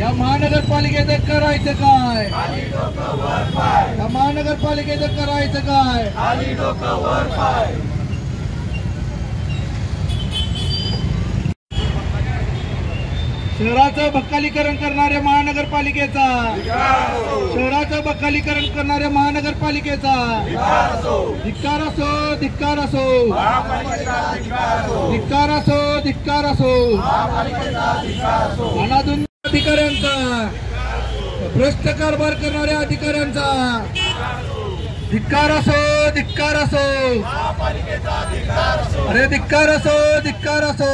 या महानगरपालिकेचं करायचं काय? या महानगरपालिकेचं करायचं काय? शहराचं बक्कालीकरण करणाऱ्या महानगरपालिकेचा, शहराचं बक्कालीकरण करणाऱ्या महानगरपालिकेचा धिक्कार असो, धिक्कार असो, धिक्कार असो, धिक्कार असो. अनाधुंद अधिकाऱ्यांचा, भ्रष्ट कारभार करणाऱ्या अधिकाऱ्यांचा धिक्कार असो, धिक्कार असो. अरे धिक्कार असो, धिक्कार असो.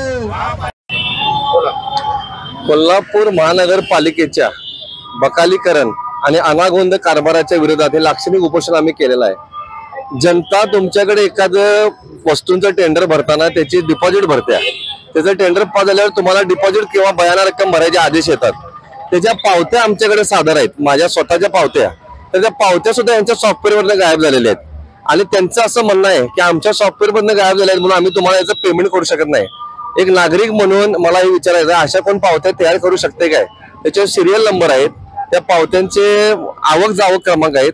कोल्हापूर महानगरपालिकेच्या बकालीकरण आणि अनागोंद कारभाराच्या विरोधात हे लाक्षणिक उपोषण आम्ही केलेलं आहे. जनता तुमच्याकडे एखादं वस्तूंचं टेंडर भरताना त्याची डिपॉझिट भरते, त्याचं टेंडर पास झाल्यावर तुम्हाला डिपॉझिट किंवा बयाना रक्कम भरायचे आदेश येतात. त्याच्या पावत्या आमच्याकडे सादर आहेत, माझ्या स्वतःच्या पावत्या. तर त्या पावत्या सुद्धा यांच्या सॉफ्टवेअरमधनं गायब झालेल्या आहेत आणि त्यांचं असं म्हणणं आहे की आमच्या सॉफ्टवेअरमधनं गायब झाले आहेत म्हणून आम्ही तुम्हाला याचं पेमेंट करू शकत नाही. एक नागरिक म्हणून मला हे विचारायचं, अशा कोण पावत्या तयार करू शकते काय? त्याच्यावर सिरियल नंबर आहेत, त्या पावत्यांचे आवक जावक क्रमांक आहेत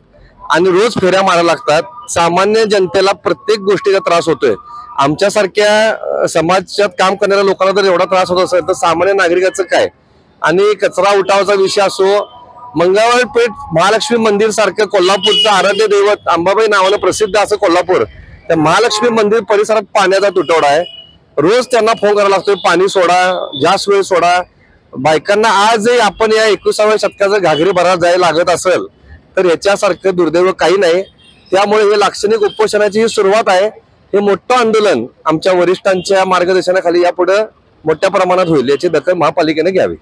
आणि रोज फेऱ्या मारायला लागतात. सामान्य जनतेला प्रत्येक गोष्टीचा त्रास होतोय. आमच्यासारख्या समाजात काम करणाऱ्या लोकांना जर एवढा त्रास होत असेल तर सामान्य नागरिकाचं काय? आणि कचरा उठावाचा विषय असो, मंगळवार पेठ महालक्ष्मी मंदिर सारखं कोल्हापूरचं आराध्य दैवत अंबाबाई नावानं प्रसिद्ध असं कोल्हापूर, त्या महालक्ष्मी मंदिर परिसरात पाण्याचा तुटवडा आहे. रोज त्यांना फोन करावा लागतोय, पाणी सोडा, जास्त वेळ सोडा. बायकांना आजही आपण या 21व्या शतकाचं घागरी भरायला जायला लागत असेल तर याच्यासारखं दुर्दैव काही नाही. त्यामुळे हे लाक्षणिक उपोषणाची ही सुरुवात आहे. हे मोठं आंदोलन आमच्या वरिष्ठांच्या मार्गदर्शनाखाली यापुढे मोठ्या प्रमाणात होईल, याची दखल महापालिकेने घ्यावी.